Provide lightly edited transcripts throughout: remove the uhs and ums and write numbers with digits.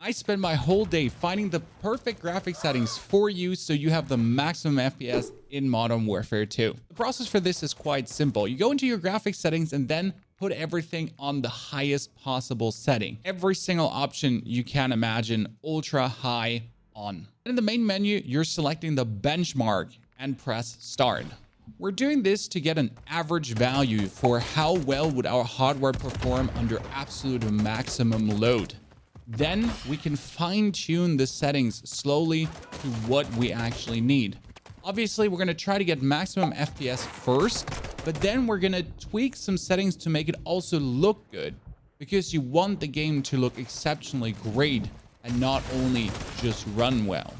I spend my whole day finding the perfect graphic settings for you so you have the maximum FPS in Modern Warfare 2. The process for this is quite simple. You go into your graphic settings and then put everything on the highest possible setting. Every single option you can imagine, ultra high on. In the main menu, you're selecting the benchmark and press start. We're doing this to get an average value for how well would our hardware perform under absolute maximum load. Then we can fine tune the settings slowly to what we actually need. Obviously, we're going to try to get maximum FPS first, but then we're going to tweak some settings to make it also look good, because you want the game to look exceptionally great and not only just run well.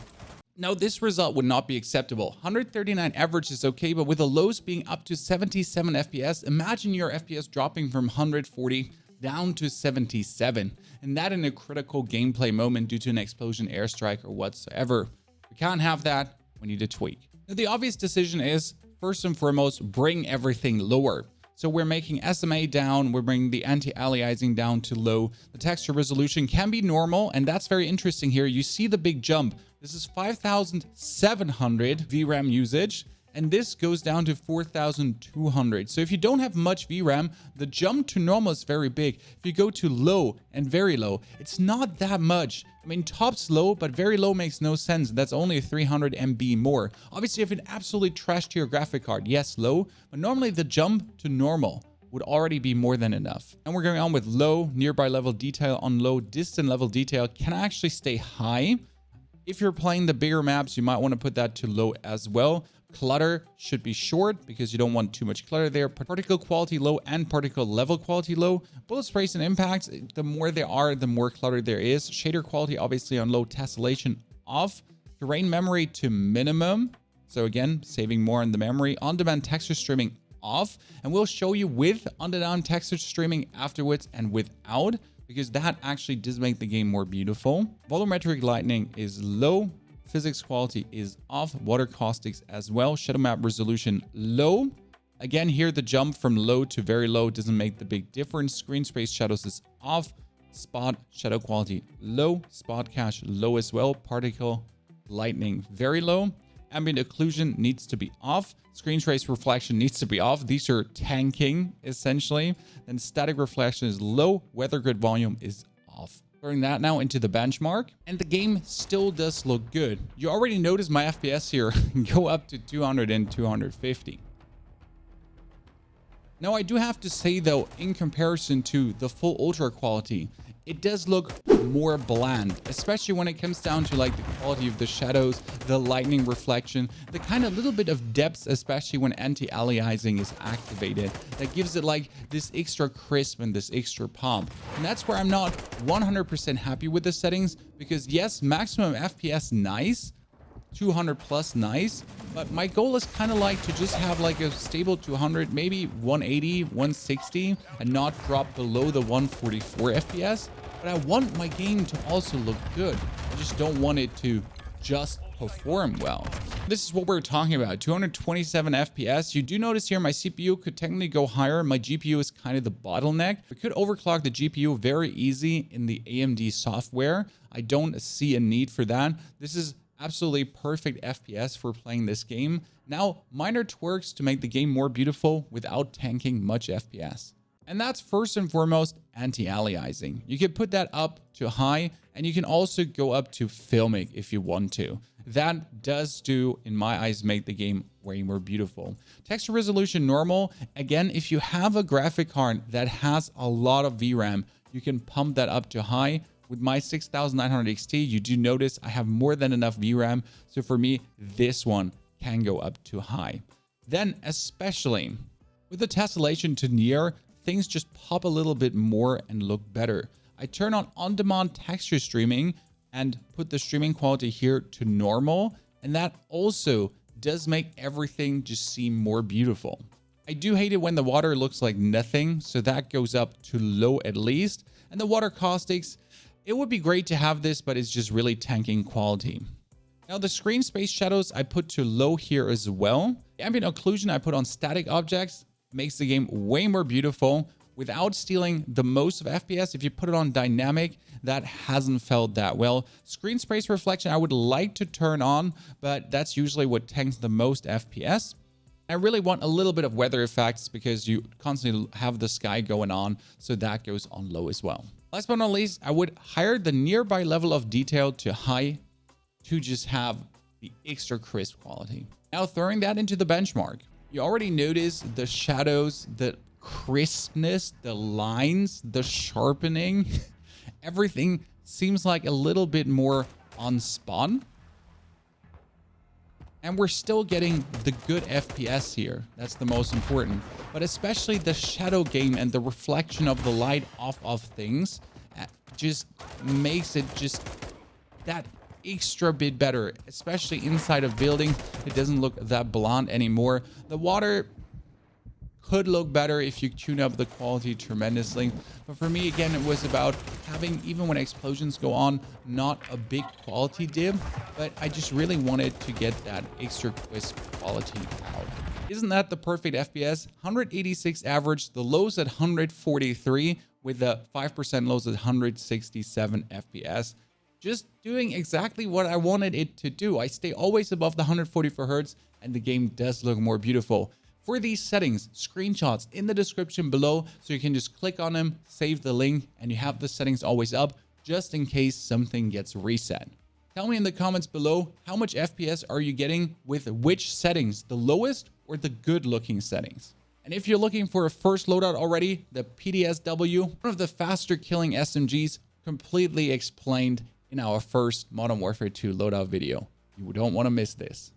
Now, this result would not be acceptable. 139 average is okay, but with the lows being up to 77 FPS, imagine your FPS dropping from 140 down to 77, and that in a critical gameplay moment due to an explosion, airstrike, or whatsoever. We can't have that. We need to tweak. Now, the obvious decision is, first and foremost, bring everything lower. So we're making SMA down, we're bringing the anti-aliasing down to low. The texture resolution can be normal, and that's very interesting here. You see the big jump. This is 5,700 VRAM usage, and this goes down to 4,200. So if you don't have much VRAM, the jump to normal is very big. If you go to low and very low, it's not that much. I mean, top's low, but very low makes no sense. That's only 300 MB more. Obviously, if it absolutely trashed your graphic card, yes, low, but normally the jump to normal would already be more than enough. And we're going on with low, nearby level detail on low, distant level detail can actually stay high. If you're playing the bigger maps, you might want to put that to low as well. Clutter should be short because you don't want too much clutter there. Particle quality low and particle level quality low. Bullet sprays and impacts, the more there are, the more clutter there is. Shader quality obviously on low, tessellation off. Terrain memory to minimum. So again, saving more on the memory. On-demand texture streaming off. And we'll show you with on-demand texture streaming afterwards and without, because that actually does make the game more beautiful. Volumetric lighting is low. Physics quality is off. Water caustics as well. Shadow map resolution low. Again, here the jump from low to very low doesn't make the big difference. Screen space shadows is off. Spot shadow quality low. Spot cache low as well. Particle lightning very low. Ambient occlusion needs to be off. Screen trace reflection needs to be off. These are tanking essentially. Then static reflection is low. Weather grid volume is off. Throwing that now into the benchmark, and the game still does look good. You already noticed my FPS here go up to 200 and 250. Now, I do have to say though, in comparison to the full ultra quality, it does look more bland, especially when it comes down to like the quality of the shadows, the lightning reflection, the kind of little bit of depth, especially when anti-aliasing is activated, that gives it like this extra crisp and this extra pop. And that's where I'm not 100% happy with the settings, because yes, maximum FPS nice, 200 plus nice, but my goal is kind of like to just have like a stable 200, maybe 180, 160, and not drop below the 144 FPS. But I want my game to also look good. I just don't want it to just perform well. This is what we're talking about, 227 FPS. You do notice here my CPU could technically go higher. My GPU is kind of the bottleneck. We could overclock the GPU very easy in the AMD software. I don't see a need for that. This is absolutely perfect FPS for playing this game. Now, minor twerks to make the game more beautiful without tanking much FPS. And that's first and foremost anti-aliasing. You can put that up to high, and you can also go up to filmic if you want to. That does do, in my eyes, make the game way more beautiful. Texture resolution normal. Again, if you have a graphic card that has a lot of VRAM, you can pump that up to high. With my 6900 XT, you do notice I have more than enough VRAM. So for me, this one can go up to high. Then, especially with the tessellation to near, things just pop a little bit more and look better. I turn on-demand texture streaming and put the streaming quality here to normal. And that also does make everything just seem more beautiful. I do hate it when the water looks like nothing. So that goes up to low at least. And the water caustics, it would be great to have this, but it's just really tanking quality. Now the screen space shadows I put to low here as well. The ambient occlusion I put on static objects makes the game way more beautiful. without stealing the most of FPS. If you put it on dynamic, that hasn't felt that well. Screen space reflection, I would like to turn on, but that's usually what tanks the most FPS. I really want a little bit of weather effects because you constantly have the sky going on, so that goes on low as well. Last but not least, I would higher the nearby level of detail to high to just have the extra crisp quality. Now throwing that into the benchmark, you already notice the shadows, the crispness, the lines, the sharpening, everything seems like a little bit more unspun. And we're still getting the good FPS here. That's the most important. But especially the shadow game and the reflection of the light off of things just makes it just that extra bit better, especially inside of buildings. It doesn't look that blonde anymore. The water could look better if you tune up the quality tremendously. But for me, again, it was about having, even when explosions go on, not a big quality dip, but I just really wanted to get that extra crisp quality out. Isn't that the perfect FPS? 186 average, the lows at 143 with the 5% lows at 167 FPS. Just doing exactly what I wanted it to do. I stay always above the 144 Hz and the game does look more beautiful. For these settings, screenshots in the description below, so you can just click on them, save the link, and you have the settings always up just in case something gets reset. Tell me in the comments below, how much FPS are you getting with which settings, the lowest or the good looking settings? And if you're looking for a first loadout already, the PDSW, one of the faster killing SMGs, completely explained in our first Modern Warfare 2 loadout video. You don't want to miss this.